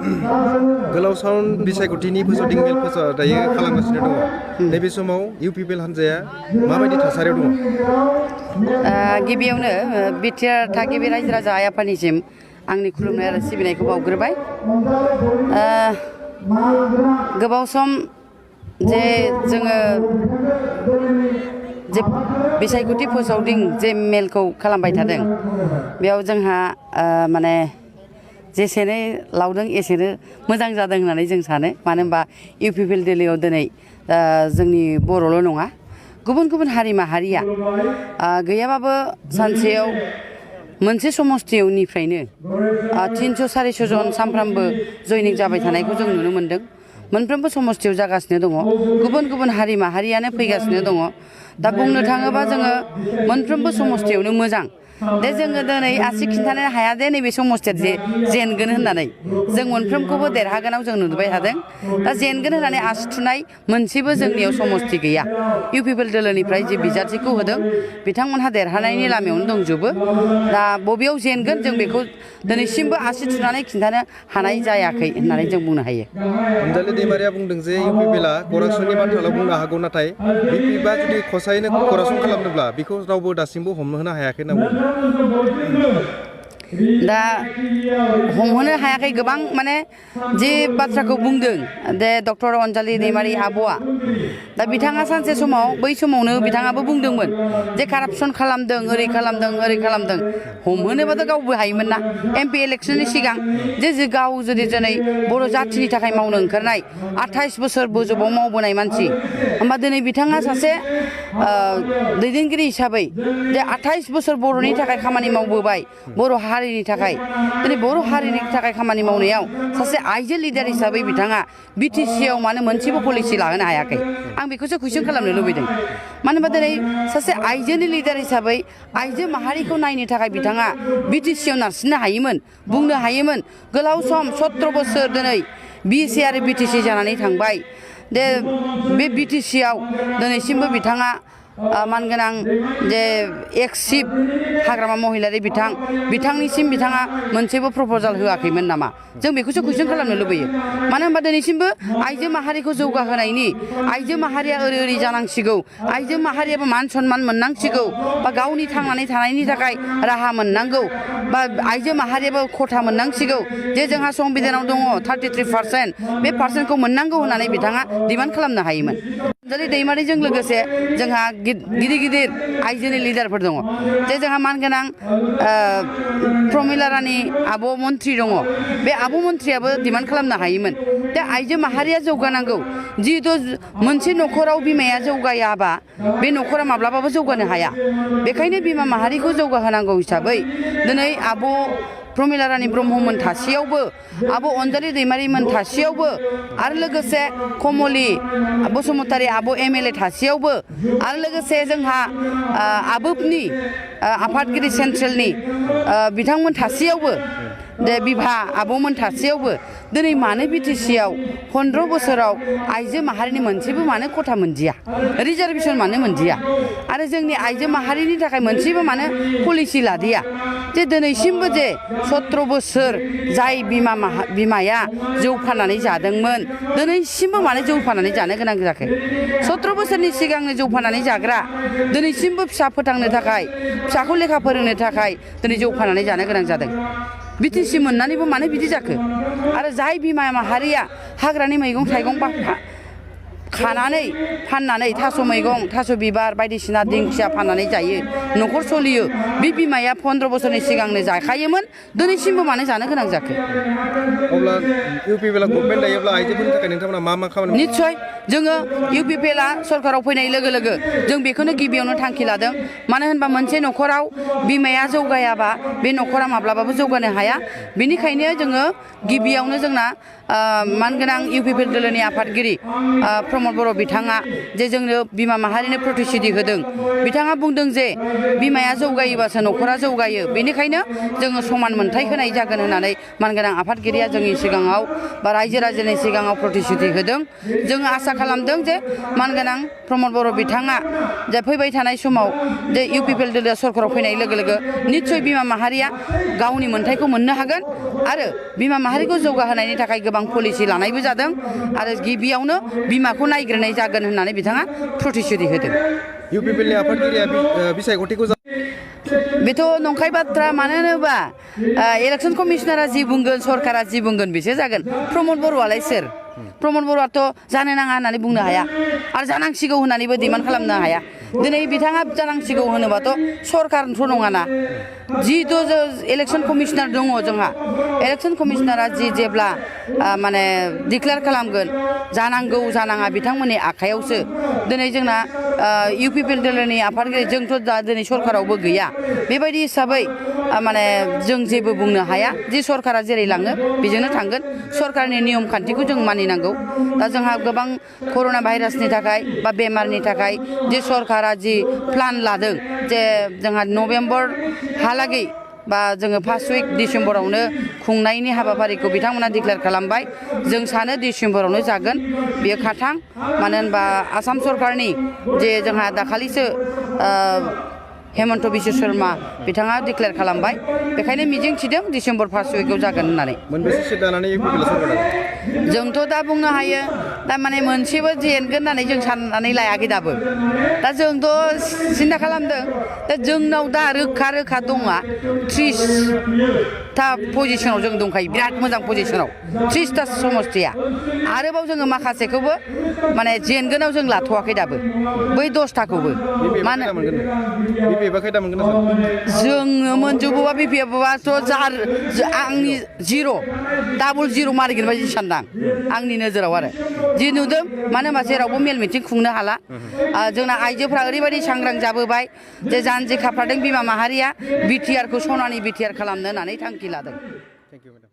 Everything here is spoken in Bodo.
गोलाव सान बिसायख'थिनि फोसावदिं मेल दायो खालामगासिनो दङ नैबे समाव इउपिपिएल हान्जाया माबायदि थासारियाव दङ? गिबियावनो बिटिआर थागिबि रायजो राजा आइ आफानिसिम आंनि खुलुमनाय आरो सिबिनायखौ बावग्रोबाय। गोबाव सम जे जोङो जे बिसायख'थि फोसावदिं जे मेलखौ खालामबाय थादों बेयाव जोंहा माने जेसेनो लावदों एसेनो मोजां जादों होननानै जों सानो। मानो होनबा इउपिपिएल दोलोआव दिनै जोंनि बर'ल' नङा गुबुन गुबुन हारि माहारिया गैयाबाबो सानसेयाव मोनसे समस्थिनिफ्रायनो 300-400 जन सानफ्रामबो जयनिं जाबाय थानायखौ जों नुनो मोन्दों। मोनफ्रोमबो समस्थियाव जागासिनो दङ, गुबुन गुबुन हारि माहारियानो फैगासिनो दङ। दा बुंनो थाङोबा जोङो मोनफ्रोमबो समस्थियावनो मोजां दे जोङो दिनै आसि खिन्थानो हाया दे नैबे समस्थिया जे जेनगोन होननानै जों मोनफ्रोमखौबो देरहागोनाव जों नुबाय थादों। दा जेनगोन होननानै आसि थुनाय मोनसेबो जोंनियाव समस्थि गैया। इउपिपिएल दोलोनिफ्राय जे बिजाथिखौ होदों बिथांमोनहा देरहानायनि लामायावनो दंजोबो। दा बबेयाव जेनगोन जों बेखौ दिनैसिमबो आसि थुनानै खिन्थानो हानाय जायाखै होननानै जों बुंनो हायो। अनजालि दैमारिया बुंदों जे इउपिपिएलआ करापसननि बाथ्राल' बुंनो हागौ, नाथाय बिपिएफआ जुदि खसायैनो करापसन खालामदोंब्ला बेखौ रावबो दासिमबो हमहोनो हायाखै होनना बुंदों। दा हमहोनो हायाखै गोबां माने जे बाथ्राखौ बुंदों दे डक्टर अनजालि दैमारि आब'आ, दा बिथाङा सानसे समाव बै समावनो बिथाङाबो बुंदोंमोन जे कारापसन खालामदों ओरै खालामदों हमहोनोबाथ' गावबो हायोमोन ना एमपि इलेक्सननि सिगां जे गाव जुदि दिनै बर' जाथिनि थाखाय मावनो ओंखारनाय 28 बोसोर बोजबाव मावबोनाय मानसि होमबा दिनै बिथाङा सासे दैदेनगिरि हिसाबै जे 28 बोसोर बर'नि थाखाय खामानि मावबोबाय, बर' हारिनि थाखाय दिनै बर' हारिनि थाखाय खामानि मावनायाव सासे आइजो लिडार हिसाबै बिथाङा बिटिसिआव मानो मोनसेबो पलिसि लाहोनो हायाखै आं बेखौसो कुइसन खालामनो लुबैदों। मानो होनबा दिनै सासे आइजोनि लिडार हिसाबै आइजो माहारिखौ नायनो थाखाय बिथाङा बिटिसिआव नारसिननो हायोमोन, बुंनो हायोमोन। गोलाव सम 17 बोसोर दिनै बिएसि आरो बिटिसि जानानै थांबाय दे बे बिटिसिआव दिनैसिमबो बिथाङा मानगोनां जे एक्स चिफ हाग्रामा महिलारि बिथांनिसिम बिथाङा मोनसेबो प्रप'जाल होआखैमोन नामा? जों बेखौसो कुइसन खालामनो लुबैयो। मानो होनबा दिनैसिमबो आइजो माहारिखौ जौगाहोनायनि आइजो माहारिया ओरै जानांसिगौ, आइजो माहारियाबो मान सन्मान मोननांसिगौ बा गावनि थांनानै थानायनि थाखाय राहा मोननांगौ बा आइजो माहारियाबो खथा मोननांसिगौ जे जोंहा संबिधानाव दङ 33%, बे पार्सेन्टखौ मोननांगौ होननानै बिथाङा डिमान्ड खालामनो हायोमोन। अनजालि दैमारिजों लोगोसे जोंहा गिदिर आइजोनि लिडारफोर दङ जे जोंहा मानगोनां प्रमिला रानि आब' मन्त्रि दङ। बे आब' मन्त्रियाबो डिमान्ड खालामनो हायोमोन दा आइजो माहारिया जौगानांगौ। जिहेथु मोनसे न'खराव बिमाया जौगायाबा बे न'खरा माब्लाबाबो जौगानो हाया। बेखायनो बिमा माहारिखौ जौगाहोनांगौ हिसाबै दिनै आब' प्रमिला रानि ब्रह्ममोन थासेयावबो, आब' अनजालि दैमारिमोन थासेयावबो आरो लोगोसे कमलि बसुमतारी आब' एमएलए थासेयावबो आरो लोगोसे जोंहा आबोबनि आफादगिरि सेन्ट्रेलनि बिथांमोन थासेयावबो दे बिभा आब'मोन थासेयावबो दिनै मानो बिटिसिआव 15 बोसोराव आइजो माहारिनि मोनसेबो मानो खथा मोनदिया, रिजार्भेसन मानो मोनदिया आरो जोंनि आइजो माहारिनि थाखाय मोनसेबो मानो पलिसि लादिया जे दिनैसिमबो जे 17 बोसोर जाय बिमाया जौ फाननानै जादोंमोन दिनैसिमबो मानो जौ फाननानै जानो गोनां जाखो? 17 बोसोरनि सिगांनो जौ फाननानै जाग्रा दिनैसिमबो फिसा फोथांनो थाखाय, फिसाखौ लेखा फोरोंनो थाखाय दिनै जौ फाननानै जानो गोनां जादों। बिटिसि मोननानैबो मानो बिदि जाखो? आरो जाय बिमा माहारिया हाग्रानि मैगं थाइगं खानानै फाननानै थास' मैगं, थास' बिबार बायदिसिना दिंखिया फाननानै जायो, न'खर सोलियो, बे बिमाया 15 बोसोरनि सिगांनो जाखायोमोन दिनैसिमबो मानो जानो गोनां जाखो? अब्ला इउपिपिएलआ गभर्नमेन्ट दायोब्ला आइजोफोरनि थाखाय नोंथांमोना मा खामानि? निस्सय जोङो इउपिपिएलआ सरकाराव फैनाय लोगो लोगो जों बेखौनो गिबियावनो थांखि लादों। मानो होनबा मोनसे न'खराव बिमाया जौगायाबा बे न'खरा माब्लाबाबो जौगानो हाया। बेनिखायनो जोङो गिबियावनो जोंना मानगोनां इउपिपिएल दोलोनि आफादगिरि प्रमद बर' बिथाङा जे जोंनो बिमा माहारिनो प्रतिश्रुति होदों बिथाङा बुंदों जे बिमाया जौगायोबासो न'खरा जौगायो बेनिखायनो जोङो समान मोनथाय होनाय जागोन होननानै मानगोनां आफादगिरिया जोंनि सिगाङाव बा रायजो राजानि सिगाङाव प्रतिश्रुति होदों जोङो आसा खालामदों जे मानगोनां प्रमद बर' बिथाङा जे फैबाय थानाय समाव जे इउपिपिएल दोलोआ सरकाराव फैनाय लोगो लोगो निस्सय बिमा माहारिया गावनि मोनथायखौ मोननो हागोन आरो बिमा माहारिखौ जौगाहोनायनि थाखाय गोबां पलिसि लानायबो जादों आरो गिबियावनो बिमाखौ नायग्रोनाय जागोन होननानै बिथाङा प्रतिश्रुति होदों इउपिपिएलनि आफादगिरिया बिसायख'थिखौ बेथ' नंखाय बाथ्रा मानो होनोबा इलेक्सन कमिसनारा जि बुंगोन सरकारा जि बुंगोन बेसो जागोन प्रमद बर'आलाय सोर प्रमद बर'आथ' जानो नाङा होननानै बुंनो हाया आरो जानांसिगौ होननानैबो डिमान्ड खालामनो हाया दिनै बिथाङा जानांसिगौ होनोबाथ' सरकारथ' नङाना जिहेतु इलेक्सन कमिसनार दङ जोंहा इलेक्सन कमिसनारा जेब्ला माने डिक्लेयार खालामगोन जानांगौ जानाङा बिथांमोननि आखायावसो दिनै जोंना इउपिपिएल दोलोनि आफादगिरि जोंथ' दा दिनै सरकारावबो गैया बेबायदि हिसाबै माने जों जेबो बुंनो हाया जि सरकारा जेरै लाङो बेजोंनो थांगोन सरकारनि नियम खान्थिखौ जों मानिनांगौ दा जोंहा गोबां कर'ना भाइरासनि थाखाय बा बेमारनि थाखाय जे सरकारा जि प्लान लादों जे जोंहा नभेम्बर हालागै बा जोङो फार्स्ट उइक डिसेम्बरावनो खुंनायनि हाबाफारिखौ बिथांमोना डिक्लेयार खालामबाय जों सानो डिसेम्बरावनो जागोन बेयो खाथां मानो होनबा आसाम सरकारनि जे जोंहा दाखालिसो हेमन्त बिश्व शर्मा बिथाङा डिक्लेयार खालामबाय बेखायनो मिजिं थिदों डिसेम्बर फार्स्ट उइकआव जागोन होननानै मोनबेसे सिट लानानै इउपिपिएल सरकार दागोन जोंथ' दा बुंनो हायो दा माने मोनसेबो जेनगोन होननानै जों साननानै लायाखै दाबो दा जोंथ' सिन्था खालामदों दा जोंनाव दा रोखा दङा 30था पजिसनाव जों दंखायो बिराद मोजां पजिसनाव 30था समस्तिया आरोबाव जोङो माखासेखौबो माने जेनगोनाव जों लाथ'वाखै दाबो बै 10थाखौबो मानो बिपिएफआ खैथा मोनगोन ना जोङो मोनजोबोबा बिपिएफआथ' आंनि जिर' डाबल जिर' मारिगोन बायदि सानदां आंनि नोजोराव आरो जि नुदों मानो होनबा जेरावबो मेल मिटिं खुंनो हाला जोंना आइजोफ्रा ओरैबायदि सांग्रां जाबोबाय जे जानजि खाफ्रादों बिमा माहारिया बिटिआरखौ सनानि बिटिआर खालामनो होननानै थांखि लादों थेंक इउ मेडाम